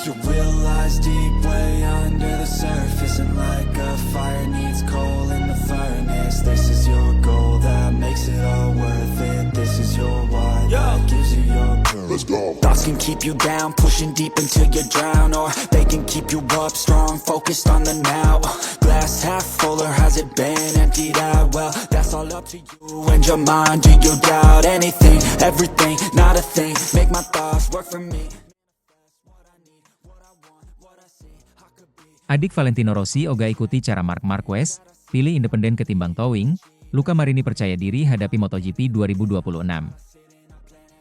You realize deep way under the surface, and like a fire needs coal in the furnace. This is your goal that makes it all worth it. This is your why that gives you your purpose. Let's go. Thoughts can keep you down, pushing deep until you drown, or they can keep you up strong, focused on the now. Glass half full, or has it been emptied out? Well, that's all up to you and your mind. Do you doubt anything, everything, not a thing? Make my thoughts work for me. Adik Valentino Rossi ogah ikuti cara Marc Marquez, pilih independen ketimbang towing. Luca Marini percaya diri hadapi MotoGP 2026.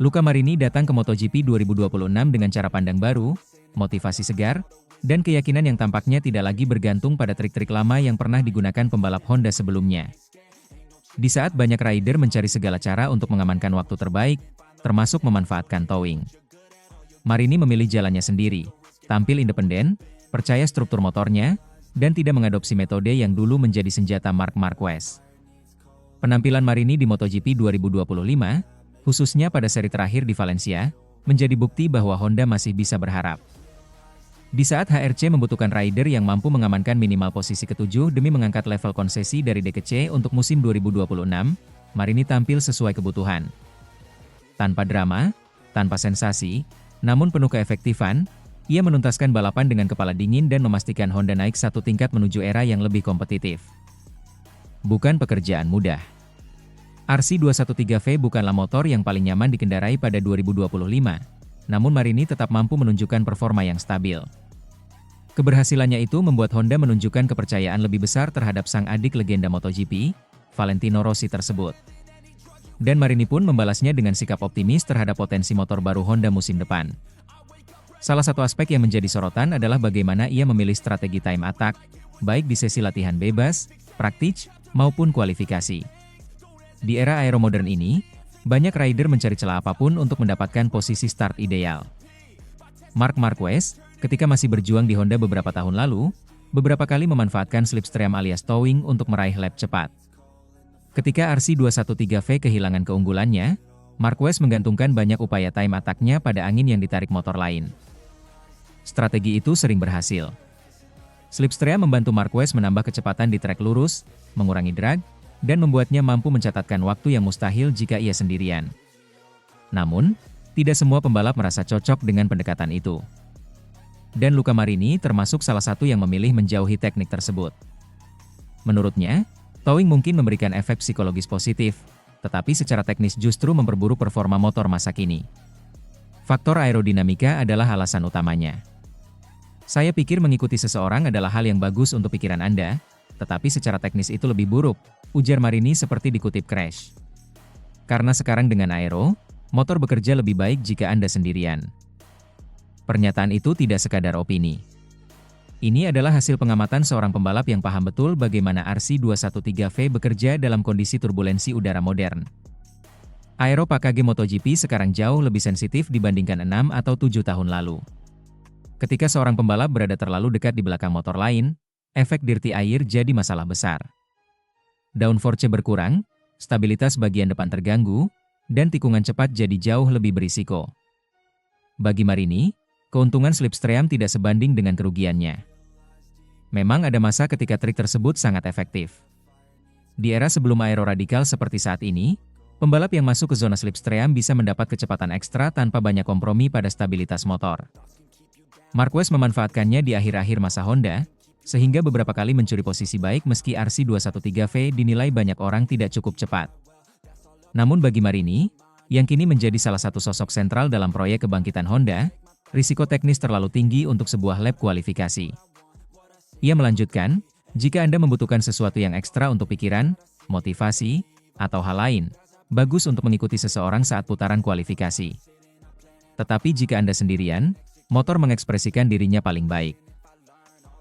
Luca Marini datang ke MotoGP 2026 dengan cara pandang baru, motivasi segar, dan keyakinan yang tampaknya tidak lagi bergantung pada trik-trik lama yang pernah digunakan pembalap Honda sebelumnya. Di saat banyak rider mencari segala cara untuk mengamankan waktu terbaik, termasuk memanfaatkan towing, Marini memilih jalannya sendiri, tampil independen, percaya struktur motornya, dan tidak mengadopsi metode yang dulu menjadi senjata Marc Marquez. Penampilan Marini di MotoGP 2025, khususnya pada seri terakhir di Valencia, menjadi bukti bahwa Honda masih bisa berharap. Di saat HRC membutuhkan rider yang mampu mengamankan minimal posisi ketujuh demi mengangkat level konsesi dari D ke C untuk musim 2026, Marini tampil sesuai kebutuhan. Tanpa drama, tanpa sensasi, namun penuh keefektifan, ia menuntaskan balapan dengan kepala dingin dan memastikan Honda naik satu tingkat menuju era yang lebih kompetitif. Bukan pekerjaan mudah. RC213V bukanlah motor yang paling nyaman dikendarai pada 2025, namun Marini tetap mampu menunjukkan performa yang stabil. Keberhasilannya itu membuat Honda menunjukkan kepercayaan lebih besar terhadap sang adik legenda MotoGP, Valentino Rossi tersebut. Dan Marini pun membalasnya dengan sikap optimis terhadap potensi motor baru Honda musim depan. Salah satu aspek yang menjadi sorotan adalah bagaimana ia memilih strategi time attack, baik di sesi latihan bebas, praktis, maupun kualifikasi. Di era aero modern ini, banyak rider mencari celah apapun untuk mendapatkan posisi start ideal. Marc Marquez, ketika masih berjuang di Honda beberapa tahun lalu, beberapa kali memanfaatkan slipstream alias towing untuk meraih lap cepat. Ketika RC213V kehilangan keunggulannya, Marquez menggantungkan banyak upaya time attack-nya pada angin yang ditarik motor lain. Strategi itu sering berhasil. Slipstream membantu Marquez menambah kecepatan di trek lurus, mengurangi drag, dan membuatnya mampu mencatatkan waktu yang mustahil jika ia sendirian. Namun, tidak semua pembalap merasa cocok dengan pendekatan itu. Dan Luca Marini termasuk salah satu yang memilih menjauhi teknik tersebut. Menurutnya, towing mungkin memberikan efek psikologis positif, tetapi secara teknis justru memperburuk performa motor masa kini. Faktor aerodinamika adalah alasan utamanya. Saya pikir mengikuti seseorang adalah hal yang bagus untuk pikiran Anda, tetapi secara teknis itu lebih buruk, ujar Marini seperti dikutip Crash. Karena sekarang dengan aero, motor bekerja lebih baik jika Anda sendirian. Pernyataan itu tidak sekadar opini. Ini adalah hasil pengamatan seorang pembalap yang paham betul bagaimana RC213V bekerja dalam kondisi turbulensi udara modern. Aero package MotoGP sekarang jauh lebih sensitif dibandingkan 6 atau 7 tahun lalu. Ketika seorang pembalap berada terlalu dekat di belakang motor lain, efek dirty air jadi masalah besar. Downforce berkurang, stabilitas bagian depan terganggu, dan tikungan cepat jadi jauh lebih berisiko. Bagi Marini, keuntungan slipstream tidak sebanding dengan kerugiannya. Memang ada masa ketika trik tersebut sangat efektif. Di era sebelum aero radikal seperti saat ini, pembalap yang masuk ke zona slipstream bisa mendapat kecepatan ekstra tanpa banyak kompromi pada stabilitas motor. Marquez memanfaatkannya di akhir-akhir masa Honda, sehingga beberapa kali mencuri posisi baik meski RC213V dinilai banyak orang tidak cukup cepat. Namun bagi Marini, yang kini menjadi salah satu sosok sentral dalam proyek kebangkitan Honda, risiko teknis terlalu tinggi untuk sebuah lap kualifikasi. Ia melanjutkan, jika Anda membutuhkan sesuatu yang ekstra untuk pikiran, motivasi, atau hal lain, bagus untuk mengikuti seseorang saat putaran kualifikasi. Tetapi jika Anda sendirian, motor mengekspresikan dirinya paling baik.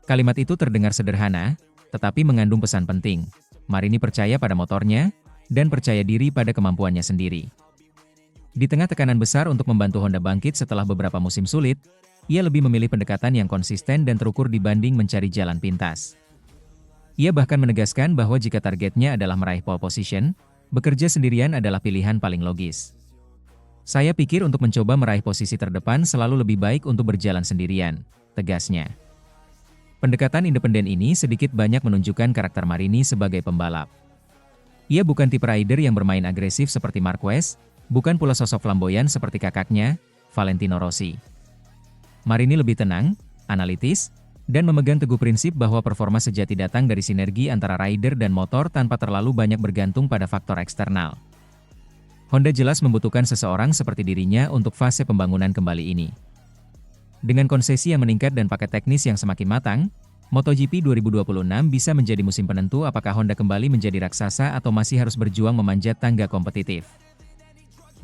Kalimat itu terdengar sederhana, tetapi mengandung pesan penting. Marini percaya pada motornya, dan percaya diri pada kemampuannya sendiri. Di tengah tekanan besar untuk membantu Honda bangkit setelah beberapa musim sulit, ia lebih memilih pendekatan yang konsisten dan terukur dibanding mencari jalan pintas. Ia bahkan menegaskan bahwa jika targetnya adalah meraih pole position, bekerja sendirian adalah pilihan paling logis. Saya pikir untuk mencoba meraih posisi terdepan selalu lebih baik untuk berjalan sendirian, tegasnya. Pendekatan independen ini sedikit banyak menunjukkan karakter Marini sebagai pembalap. Ia bukan tipe rider yang bermain agresif seperti Marquez, bukan pula sosok flamboyan seperti kakaknya, Valentino Rossi. Marini lebih tenang, analitis, dan memegang teguh prinsip bahwa performa sejati datang dari sinergi antara rider dan motor tanpa terlalu banyak bergantung pada faktor eksternal. Honda jelas membutuhkan seseorang seperti dirinya untuk fase pembangunan kembali ini. Dengan konsesi yang meningkat dan paket teknis yang semakin matang, MotoGP 2026 bisa menjadi musim penentu apakah Honda kembali menjadi raksasa atau masih harus berjuang memanjat tangga kompetitif.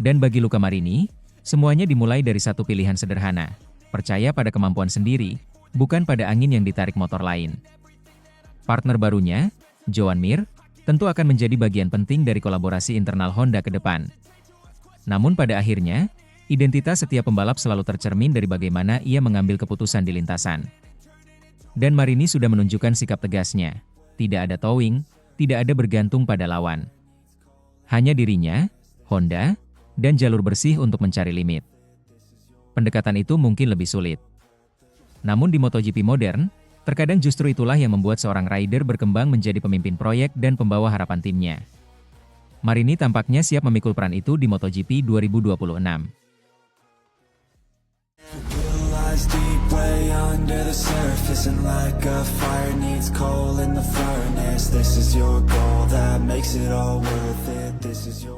Dan bagi Luca Marini, semuanya dimulai dari satu pilihan sederhana, percaya pada kemampuan sendiri, bukan pada angin yang ditarik motor lain. Partner barunya, Joan Mir, tentu akan menjadi bagian penting dari kolaborasi internal Honda ke depan. Namun pada akhirnya, identitas setiap pembalap selalu tercermin dari bagaimana ia mengambil keputusan di lintasan. Dan Marini sudah menunjukkan sikap tegasnya. Tidak ada towing, tidak ada bergantung pada lawan. Hanya dirinya, Honda, dan jalur bersih untuk mencari limit. Pendekatan itu mungkin lebih sulit. Namun di MotoGP modern, terkadang justru itulah yang membuat seorang rider berkembang menjadi pemimpin proyek dan pembawa harapan timnya. Marini tampaknya siap memikul peran itu di MotoGP 2026. Lies deep way under the surface, and like a fire needs coal in the furnace. This is your goal that makes it all worth it. This is your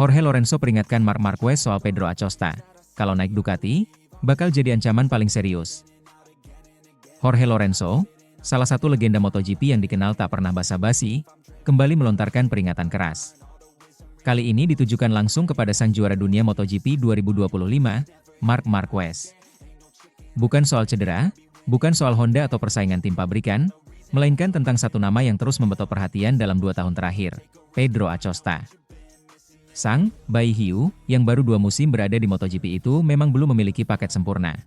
Jorge Lorenzo peringatkan Marc Marquez soal Pedro Acosta. Kalau naik Ducati, bakal jadi ancaman paling serius. Jorge Lorenzo, salah satu legenda MotoGP yang dikenal tak pernah basa-basi, kembali melontarkan peringatan keras. Kali ini ditujukan langsung kepada sang juara dunia MotoGP 2025, Marc Marquez. Bukan soal cedera, bukan soal Honda atau persaingan tim pabrikan, melainkan tentang satu nama yang terus membetot perhatian dalam 2 tahun terakhir, Pedro Acosta. Sang bayi hiu, yang baru 2 musim berada di MotoGP itu memang belum memiliki paket sempurna.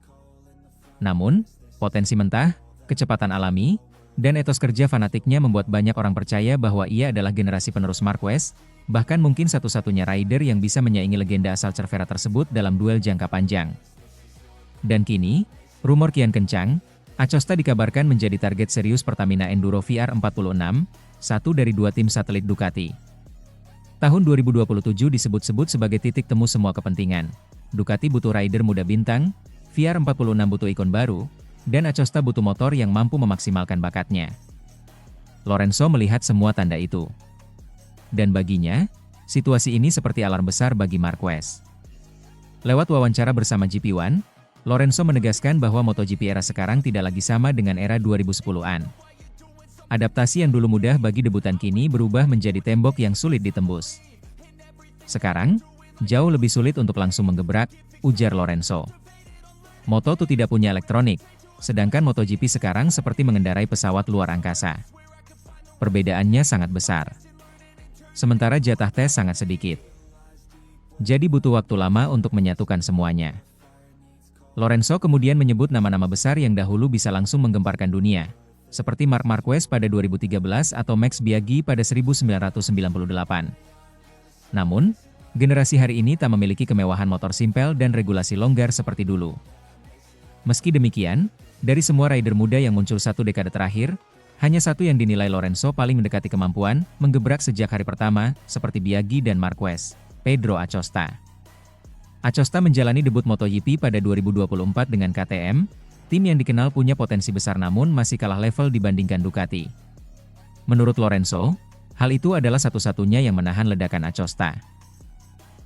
Namun, potensi mentah, kecepatan alami, dan etos kerja fanatiknya membuat banyak orang percaya bahwa ia adalah generasi penerus Marquez, bahkan mungkin satu-satunya rider yang bisa menyaingi legenda asal Cervera tersebut dalam duel jangka panjang. Dan kini, rumor kian kencang, Acosta dikabarkan menjadi target serius Pertamina Enduro VR46, satu dari 2 tim satelit Ducati. Tahun 2027 disebut-sebut sebagai titik temu semua kepentingan. Ducati butuh rider muda bintang, VR46 butuh ikon baru, dan Acosta butuh motor yang mampu memaksimalkan bakatnya. Lorenzo melihat semua tanda itu. Dan baginya, situasi ini seperti alarm besar bagi Marquez. Lewat wawancara bersama GP1, Lorenzo menegaskan bahwa MotoGP era sekarang tidak lagi sama dengan era 2010-an. Adaptasi yang dulu mudah bagi debutan kini berubah menjadi tembok yang sulit ditembus. Sekarang, jauh lebih sulit untuk langsung menggebrak, ujar Lorenzo. Moto2 tidak punya elektronik, sedangkan MotoGP sekarang seperti mengendarai pesawat luar angkasa. Perbedaannya sangat besar. Sementara jatah tes sangat sedikit. Jadi butuh waktu lama untuk menyatukan semuanya. Lorenzo kemudian menyebut nama-nama besar yang dahulu bisa langsung menggemparkan dunia, seperti Marc Marquez pada 2013 atau Max Biaggi pada 1998. Namun, generasi hari ini tak memiliki kemewahan motor simpel dan regulasi longgar seperti dulu. Meski demikian, dari semua rider muda yang muncul 1 dekade terakhir, hanya satu yang dinilai Lorenzo paling mendekati kemampuan menggebrak sejak hari pertama, seperti Biaggi dan Marquez, Pedro Acosta. Acosta menjalani debut MotoGP pada 2024 dengan KTM, tim yang dikenal punya potensi besar namun masih kalah level dibandingkan Ducati. Menurut Lorenzo, hal itu adalah satu-satunya yang menahan ledakan Acosta.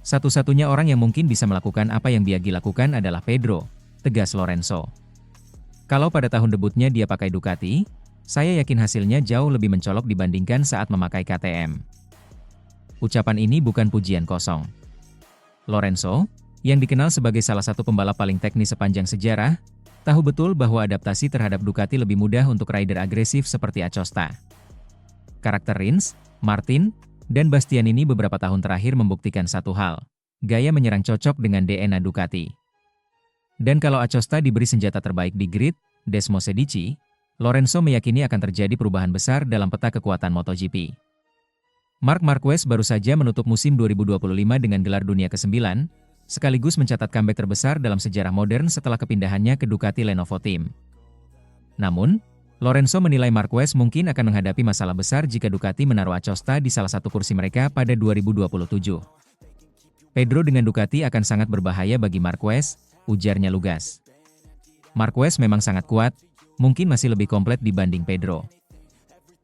Satu-satunya orang yang mungkin bisa melakukan apa yang Biaggi lakukan adalah Pedro, tegas Lorenzo. Kalau pada tahun debutnya dia pakai Ducati, saya yakin hasilnya jauh lebih mencolok dibandingkan saat memakai KTM. Ucapan ini bukan pujian kosong. Lorenzo, yang dikenal sebagai salah satu pembalap paling teknis sepanjang sejarah, tahu betul bahwa adaptasi terhadap Ducati lebih mudah untuk rider agresif seperti Acosta. Karakter Rins, Martin, dan Bastianini beberapa tahun terakhir membuktikan satu hal, gaya menyerang cocok dengan DNA Ducati. Dan kalau Acosta diberi senjata terbaik di grid, Desmosedici, Lorenzo meyakini akan terjadi perubahan besar dalam peta kekuatan MotoGP. Marc Marquez baru saja menutup musim 2025 dengan gelar dunia ke-9, sekaligus mencatat comeback terbesar dalam sejarah modern setelah kepindahannya ke Ducati Lenovo Team. Namun, Lorenzo menilai Marquez mungkin akan menghadapi masalah besar jika Ducati menaruh Acosta di salah satu kursi mereka pada 2027. Pedro dengan Ducati akan sangat berbahaya bagi Marquez, ujarnya lugas. Marquez memang sangat kuat, mungkin masih lebih komplit dibanding Pedro.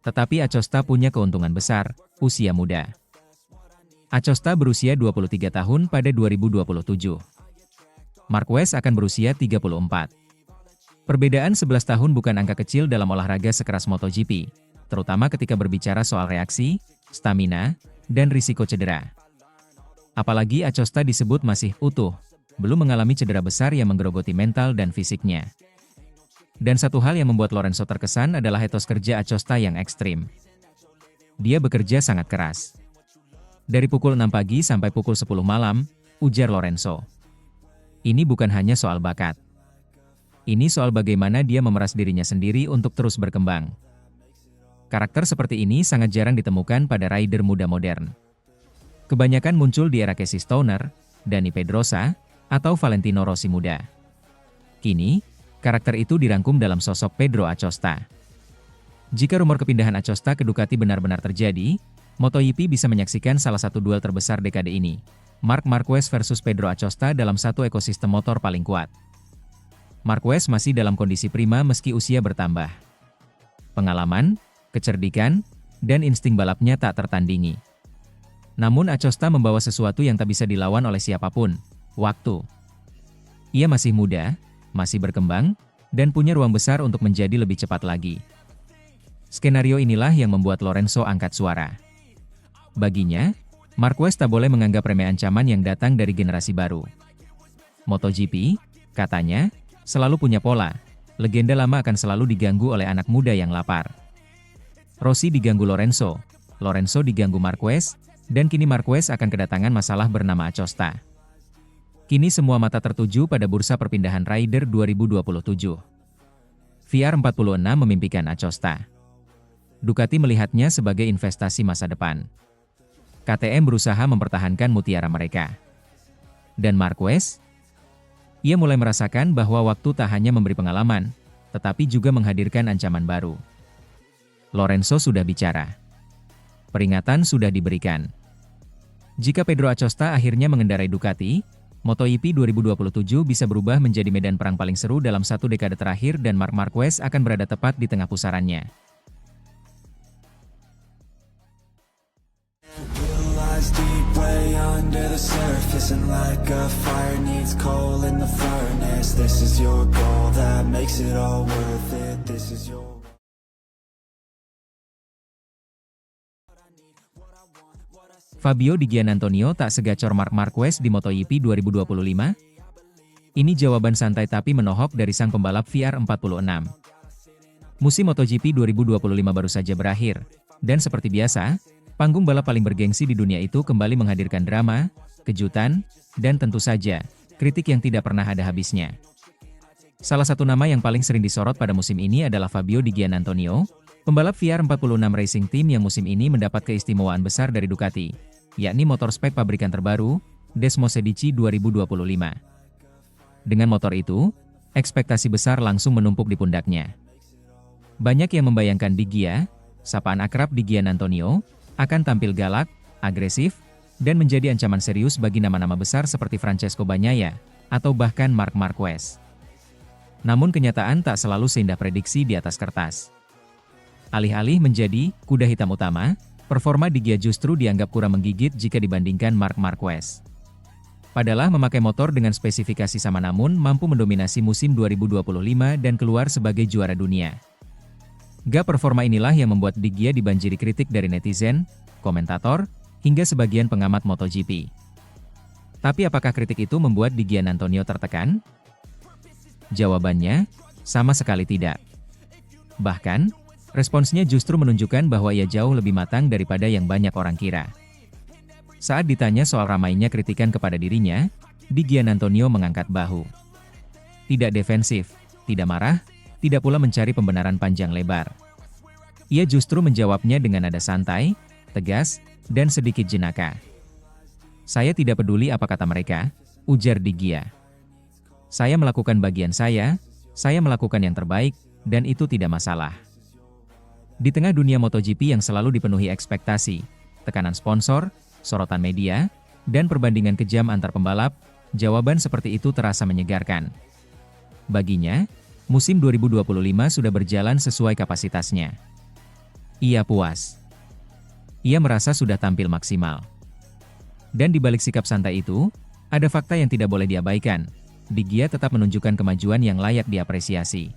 Tetapi Acosta punya keuntungan besar, usia muda. Acosta berusia 23 tahun pada 2027. Marquez akan berusia 34. Perbedaan 11 tahun bukan angka kecil dalam olahraga sekeras MotoGP, terutama ketika berbicara soal reaksi, stamina, dan risiko cedera. Apalagi Acosta disebut masih utuh, belum mengalami cedera besar yang menggerogoti mental dan fisiknya. Dan satu hal yang membuat Lorenzo terkesan adalah etos kerja Acosta yang ekstrim. Dia bekerja sangat keras. Dari pukul 6 pagi sampai pukul 10 malam, ujar Lorenzo. Ini bukan hanya soal bakat. Ini soal bagaimana dia memeras dirinya sendiri untuk terus berkembang. Karakter seperti ini sangat jarang ditemukan pada rider muda modern. Kebanyakan muncul di era Casey Stoner, Dani Pedrosa, atau Valentino Rossi muda. Kini, karakter itu dirangkum dalam sosok Pedro Acosta. Jika rumor kepindahan Acosta ke Ducati benar-benar terjadi, MotoGP bisa menyaksikan salah satu duel terbesar dekade ini, Marc Marquez versus Pedro Acosta dalam satu ekosistem motor paling kuat. Marquez masih dalam kondisi prima meski usia bertambah. Pengalaman, kecerdikan, dan insting balapnya tak tertandingi. Namun Acosta membawa sesuatu yang tak bisa dilawan oleh siapapun, waktu. Ia masih muda, masih berkembang, dan punya ruang besar untuk menjadi lebih cepat lagi. Skenario inilah yang membuat Lorenzo angkat suara. Baginya, Marquez tak boleh menganggap remeh ancaman yang datang dari generasi baru. MotoGP, katanya, selalu punya pola. Legenda lama akan selalu diganggu oleh anak muda yang lapar. Rossi diganggu Lorenzo, Lorenzo diganggu Marquez, dan kini Marquez akan kedatangan masalah bernama Acosta. Kini semua mata tertuju pada bursa perpindahan rider 2027. VR46 memimpikan Acosta. Ducati melihatnya sebagai investasi masa depan. KTM berusaha mempertahankan mutiara mereka. Dan Marquez? Ia mulai merasakan bahwa waktu tak hanya memberi pengalaman, tetapi juga menghadirkan ancaman baru. Lorenzo sudah bicara. Peringatan sudah diberikan. Jika Pedro Acosta akhirnya mengendarai Ducati, MotoGP 2027 bisa berubah menjadi medan perang paling seru dalam satu dekade terakhir dan Marc Marquez akan berada tepat di tengah pusarannya. Fabio Di Giannantonio tak segacor Marc Marquez di MotoGP 2025? Ini jawaban santai tapi menohok dari sang pembalap VR46. Musim MotoGP 2025 baru saja berakhir, dan seperti biasa, panggung balap paling bergengsi di dunia itu kembali menghadirkan drama, kejutan, dan tentu saja, kritik yang tidak pernah ada habisnya. Salah satu nama yang paling sering disorot pada musim ini adalah Fabio Di Giannantonio, pembalap VR46 Racing Team yang musim ini mendapat keistimewaan besar dari Ducati, yakni motor spek pabrikan terbaru, Desmosedici 2025. Dengan motor itu, ekspektasi besar langsung menumpuk di pundaknya. Banyak yang membayangkan Di Gia, sapaan akrab Di Giannantonio, akan tampil galak, agresif, dan menjadi ancaman serius bagi nama-nama besar seperti Francesco Bagnaia, atau bahkan Marc Marquez. Namun kenyataan tak selalu seindah prediksi di atas kertas. Alih-alih menjadi kuda hitam utama, performa Di Gia justru dianggap kurang menggigit jika dibandingkan Marc Marquez. Padahal memakai motor dengan spesifikasi sama namun mampu mendominasi musim 2025 dan keluar sebagai juara dunia. Gap performa inilah yang membuat Di Gia dibanjiri kritik dari netizen, komentator, hingga sebagian pengamat MotoGP. Tapi apakah kritik itu membuat Di Giannantonio tertekan? Jawabannya, sama sekali tidak. Bahkan, responsnya justru menunjukkan bahwa ia jauh lebih matang daripada yang banyak orang kira. Saat ditanya soal ramainya kritikan kepada dirinya, Di Giannantonio mengangkat bahu. Tidak defensif, tidak marah, tidak pula mencari pembenaran panjang lebar. Ia justru menjawabnya dengan nada santai, tegas, dan sedikit jenaka. "Saya tidak peduli apa kata mereka," ujar Di Gia. "Saya melakukan bagian saya melakukan yang terbaik, dan itu tidak masalah." Di tengah dunia MotoGP yang selalu dipenuhi ekspektasi, tekanan sponsor, sorotan media, dan perbandingan kejam antar pembalap, jawaban seperti itu terasa menyegarkan. Baginya, musim 2025 sudah berjalan sesuai kapasitasnya. Ia puas. Ia merasa sudah tampil maksimal. Dan di balik sikap santai itu, ada fakta yang tidak boleh diabaikan. Di Gia tetap menunjukkan kemajuan yang layak diapresiasi.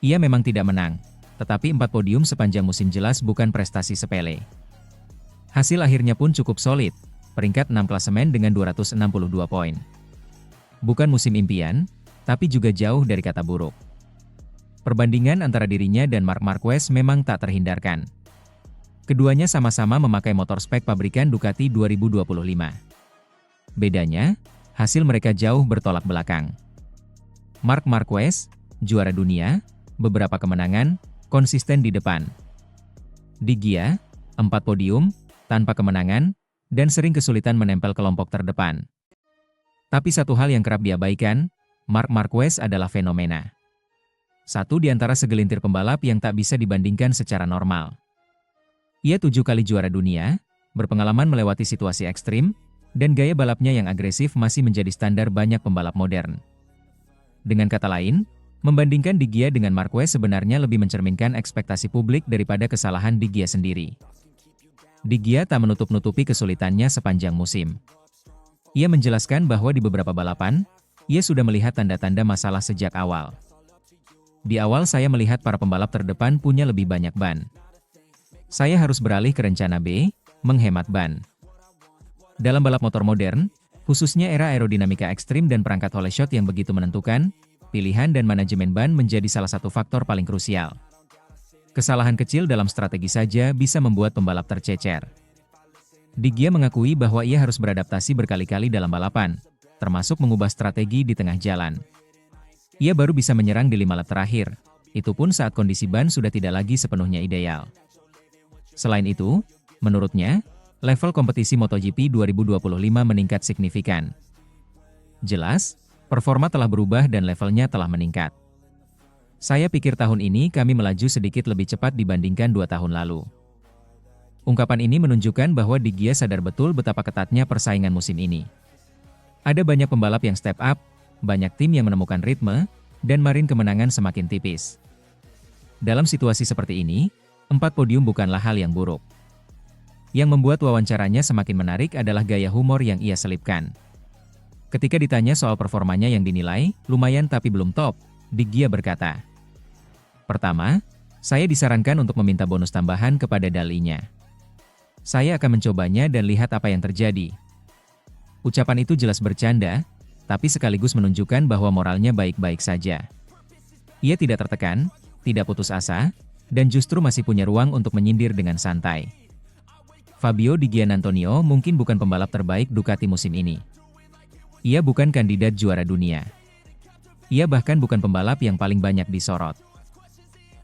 Ia memang tidak menang, tetapi 4 podium sepanjang musim jelas bukan prestasi sepele. Hasil akhirnya pun cukup solid, peringkat 6 klasemen dengan 262 poin. Bukan musim impian, tapi juga jauh dari kata buruk. Perbandingan antara dirinya dan Marc Marquez memang tak terhindarkan. Keduanya sama-sama memakai motor spek pabrikan Ducati 2025. Bedanya, hasil mereka jauh bertolak belakang. Marc Marquez, juara dunia, beberapa kemenangan, konsisten di depan. Di Gia, 4 podium, tanpa kemenangan, dan sering kesulitan menempel kelompok terdepan. Tapi satu hal yang kerap diabaikan, Marc Marquez adalah fenomena. Satu di antara segelintir pembalap yang tak bisa dibandingkan secara normal. Ia 7 kali juara dunia, berpengalaman melewati situasi ekstrim, dan gaya balapnya yang agresif masih menjadi standar banyak pembalap modern. Dengan kata lain, membandingkan Di Gia dengan Marquez sebenarnya lebih mencerminkan ekspektasi publik daripada kesalahan Di Gia sendiri. Di Gia tak menutup-nutupi kesulitannya sepanjang musim. Ia menjelaskan bahwa di beberapa balapan, ia sudah melihat tanda-tanda masalah sejak awal. "Di awal saya melihat para pembalap terdepan punya lebih banyak ban. Saya harus beralih ke rencana B, menghemat ban." Dalam balap motor modern, khususnya era aerodinamika ekstrim dan perangkat hole shot yang begitu menentukan, pilihan dan manajemen ban menjadi salah satu faktor paling krusial. Kesalahan kecil dalam strategi saja bisa membuat pembalap tercecer. Di Gia mengakui bahwa ia harus beradaptasi berkali-kali dalam balapan, termasuk mengubah strategi di tengah jalan. Ia baru bisa menyerang di 5 lap terakhir, itu pun saat kondisi ban sudah tidak lagi sepenuhnya ideal. Selain itu, menurutnya, level kompetisi MotoGP 2025 meningkat signifikan. Jelas, performa telah berubah dan levelnya telah meningkat. "Saya pikir tahun ini kami melaju sedikit lebih cepat dibandingkan 2 tahun lalu." Ungkapan ini menunjukkan bahwa Di Gia sadar betul betapa ketatnya persaingan musim ini. Ada banyak pembalap yang step up, banyak tim yang menemukan ritme, dan margin kemenangan semakin tipis. Dalam situasi seperti ini, 4 podium bukanlah hal yang buruk. Yang membuat wawancaranya semakin menarik adalah gaya humor yang ia selipkan. Ketika ditanya soal performanya yang dinilai, lumayan tapi belum top, Di Gia berkata, "Pertama, saya disarankan untuk meminta bonus tambahan kepada dalinya. Saya akan mencobanya dan lihat apa yang terjadi." Ucapan itu jelas bercanda, tapi sekaligus menunjukkan bahwa moralnya baik-baik saja. Ia tidak tertekan, tidak putus asa, dan justru masih punya ruang untuk menyindir dengan santai. Fabio Di Giannantonio mungkin bukan pembalap terbaik Ducati musim ini. Ia bukan kandidat juara dunia. Ia bahkan bukan pembalap yang paling banyak disorot.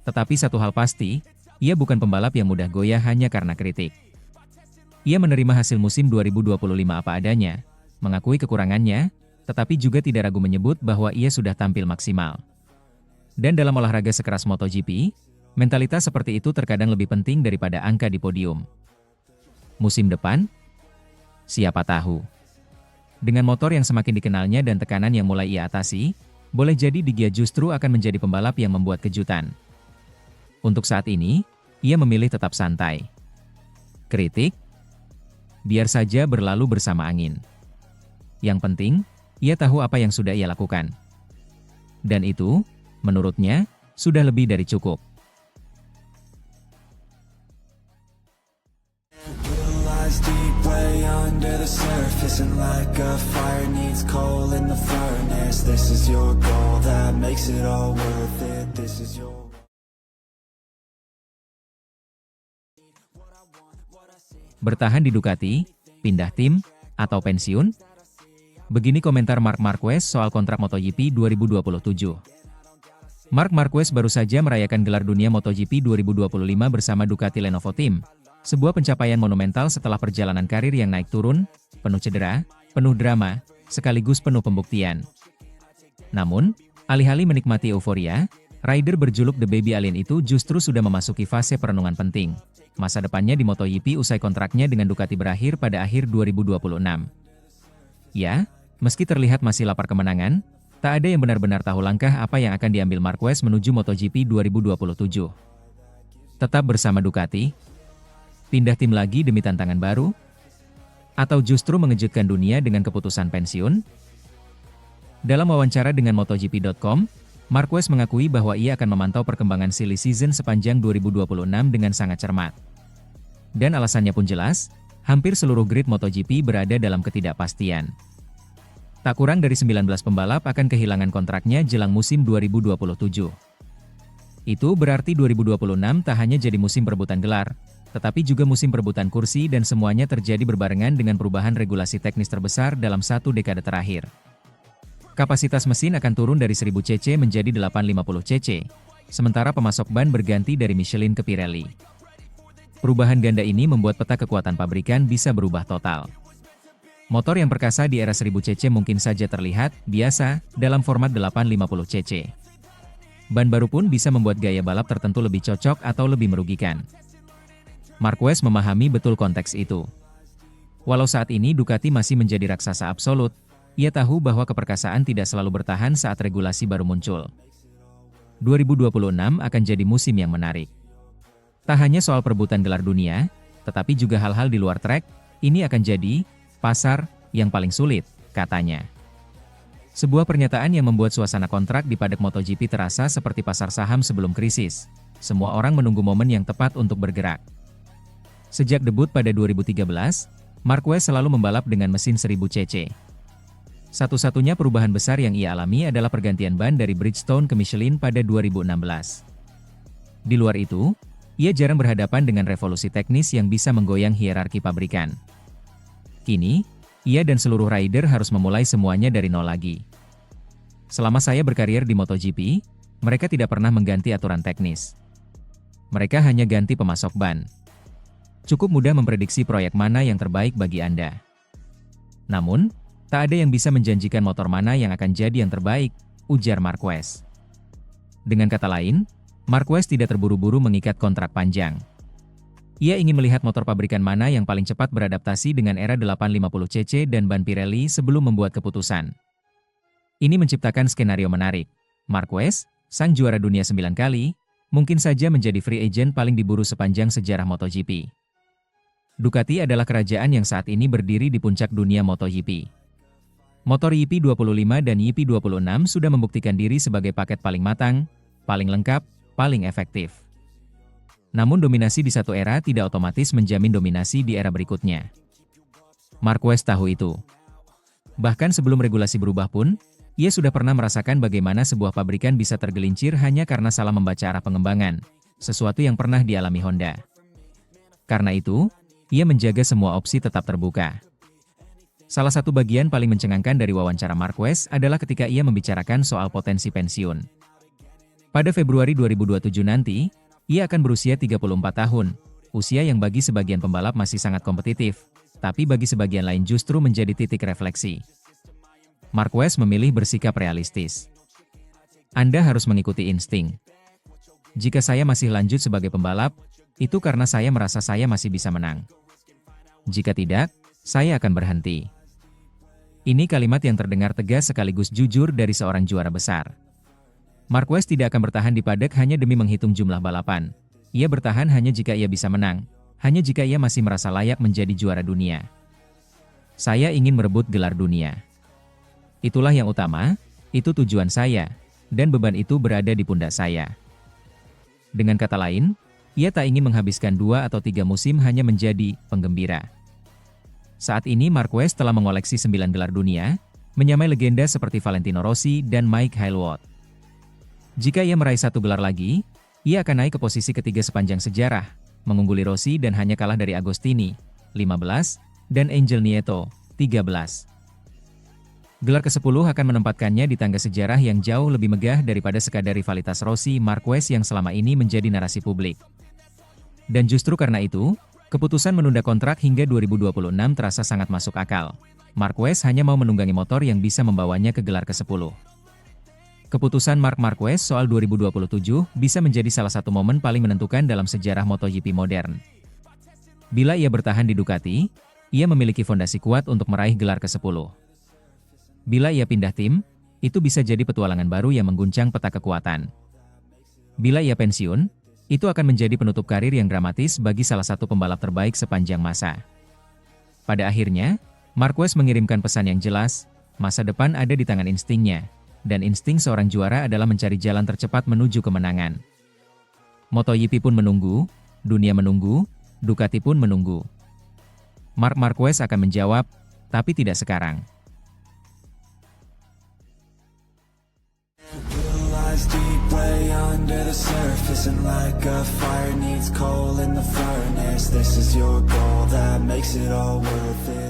Tetapi satu hal pasti, ia bukan pembalap yang mudah goyah hanya karena kritik. Ia menerima hasil musim 2025 apa adanya, mengakui kekurangannya, tetapi juga tidak ragu menyebut bahwa ia sudah tampil maksimal. Dan dalam olahraga sekeras MotoGP, mentalitas seperti itu terkadang lebih penting daripada angka di podium. Musim depan? Siapa tahu. Dengan motor yang semakin dikenalnya dan tekanan yang mulai ia atasi, boleh jadi Di Gia justru akan menjadi pembalap yang membuat kejutan. Untuk saat ini, ia memilih tetap santai. Kritik? Biar saja berlalu bersama angin. Yang penting, ia tahu apa yang sudah ia lakukan. Dan itu, menurutnya, sudah lebih dari cukup. Deep way under the surface, and like a fire needs coal in the furnace. This is your goal that makes it all worth it. This is your Bertahan di Ducati, pindah tim, atau pensiun? Begini komentar Marc Marquez soal kontrak MotoGP 2027. Marc Marquez baru saja merayakan gelar dunia MotoGP 2025 bersama Ducati Lenovo Team, sebuah pencapaian monumental setelah perjalanan karir yang naik turun, penuh cedera, penuh drama, sekaligus penuh pembuktian. Namun, alih-alih menikmati euforia, rider berjuluk The Baby Alien itu justru sudah memasuki fase perenungan penting. Masa depannya di MotoGP usai kontraknya dengan Ducati berakhir pada akhir 2026. Ya, meski terlihat masih lapar kemenangan, tak ada yang benar-benar tahu langkah apa yang akan diambil Marquez menuju MotoGP 2027. Tetap bersama Ducati? Pindah tim lagi demi tantangan baru? Atau justru mengejutkan dunia dengan keputusan pensiun? Dalam wawancara dengan MotoGP.com, Marquez mengakui bahwa ia akan memantau perkembangan silly season sepanjang 2026 dengan sangat cermat. Dan alasannya pun jelas, hampir seluruh grid MotoGP berada dalam ketidakpastian. Tak kurang dari 19 pembalap akan kehilangan kontraknya jelang musim 2027. Itu berarti 2026 tak hanya jadi musim perebutan gelar, tetapi juga musim perebutan kursi dan semuanya terjadi berbarengan dengan perubahan regulasi teknis terbesar dalam satu dekade terakhir. Kapasitas mesin akan turun dari 1000 cc menjadi 850 cc, sementara pemasok ban berganti dari Michelin ke Pirelli. Perubahan ganda ini membuat peta kekuatan pabrikan bisa berubah total. Motor yang perkasa di era 1000 cc mungkin saja terlihat biasa dalam format 850 cc. Ban baru pun bisa membuat gaya balap tertentu lebih cocok atau lebih merugikan. Marquez memahami betul konteks itu. Walau saat ini Ducati masih menjadi raksasa absolut, ia tahu bahwa keperkasaan tidak selalu bertahan saat regulasi baru muncul. 2026 akan jadi musim yang menarik. Tak hanya soal perebutan gelar dunia, tetapi juga hal-hal di luar trek, ini akan jadi pasar yang paling sulit, katanya. Sebuah pernyataan yang membuat suasana kontrak di paddock MotoGP terasa seperti pasar saham sebelum krisis. Semua orang menunggu momen yang tepat untuk bergerak. Sejak debut pada 2013, Marquez selalu membalap dengan mesin 1000 cc. Satu-satunya perubahan besar yang ia alami adalah pergantian ban dari Bridgestone ke Michelin pada 2016. Di luar itu, ia jarang berhadapan dengan revolusi teknis yang bisa menggoyang hierarki pabrikan. Kini, ia dan seluruh rider harus memulai semuanya dari nol lagi. Selama saya berkarir di MotoGP, mereka tidak pernah mengganti aturan teknis. Mereka hanya ganti pemasok ban. Cukup mudah memprediksi proyek mana yang terbaik bagi Anda. Namun, tak ada yang bisa menjanjikan motor mana yang akan jadi yang terbaik, ujar Marquez. Dengan kata lain, Marquez tidak terburu-buru mengikat kontrak panjang. Ia ingin melihat motor pabrikan mana yang paling cepat beradaptasi dengan era 850 cc dan ban Pirelli sebelum membuat keputusan. Ini menciptakan skenario menarik. Marquez, sang juara dunia 9 kali, mungkin saja menjadi free agent paling diburu sepanjang sejarah MotoGP. Ducati adalah kerajaan yang saat ini berdiri di puncak dunia MotoGP. Motor YP25 dan YP26 sudah membuktikan diri sebagai paket paling matang, paling lengkap, paling efektif. Namun dominasi di satu era tidak otomatis menjamin dominasi di era berikutnya. Marquez tahu itu. Bahkan sebelum regulasi berubah pun, ia sudah pernah merasakan bagaimana sebuah pabrikan bisa tergelincir hanya karena salah membaca arah pengembangan, sesuatu yang pernah dialami Honda. Karena itu, ia menjaga semua opsi tetap terbuka. Salah satu bagian paling mencengangkan dari wawancara Marquez adalah ketika ia membicarakan soal potensi pensiun. Pada Februari 2027 nanti, ia akan berusia 34 tahun, usia yang bagi sebagian pembalap masih sangat kompetitif, tapi bagi sebagian lain justru menjadi titik refleksi. Marquez memilih bersikap realistis. Anda harus mengikuti insting. Jika saya masih lanjut sebagai pembalap, itu karena saya merasa saya masih bisa menang. Jika tidak, saya akan berhenti. Ini kalimat yang terdengar tegas sekaligus jujur dari seorang juara besar. Marquez tidak akan bertahan di paddock hanya demi menghitung jumlah balapan. Ia bertahan hanya jika ia bisa menang, hanya jika ia masih merasa layak menjadi juara dunia. Saya ingin merebut gelar dunia. Itulah yang utama, itu tujuan saya, dan beban itu berada di pundak saya. Dengan kata lain, ia tak ingin menghabiskan 2 atau 3 musim hanya menjadi penggembira. Saat ini Marquez telah mengoleksi 9 gelar dunia, menyamai legenda seperti Valentino Rossi dan Mike Hailwood. Jika ia meraih 1 gelar lagi, ia akan naik ke posisi ketiga sepanjang sejarah, mengungguli Rossi dan hanya kalah dari Agostini, 15, dan Angel Nieto, 13. Gelar ke-10 akan menempatkannya di tangga sejarah yang jauh lebih megah daripada sekadar rivalitas Rossi Marquez yang selama ini menjadi narasi publik. Dan justru karena itu, keputusan menunda kontrak hingga 2026 terasa sangat masuk akal. Marquez hanya mau menunggangi motor yang bisa membawanya ke gelar ke-10. Keputusan Marc Marquez soal 2027 bisa menjadi salah satu momen paling menentukan dalam sejarah MotoGP modern. Bila ia bertahan di Ducati, ia memiliki fondasi kuat untuk meraih gelar ke-10. Bila ia pindah tim, itu bisa jadi petualangan baru yang mengguncang peta kekuatan. Bila ia pensiun, itu akan menjadi penutup karir yang dramatis bagi salah satu pembalap terbaik sepanjang masa. Pada akhirnya, Marquez mengirimkan pesan yang jelas, masa depan ada di tangan instingnya, dan insting seorang juara adalah mencari jalan tercepat menuju kemenangan. MotoGP pun menunggu, dunia menunggu, Ducati pun menunggu. Marc Marquez akan menjawab, tapi tidak sekarang. Lies deep way under the surface, and like a fire needs coal in the furnace. This is your goal that makes it all worth it.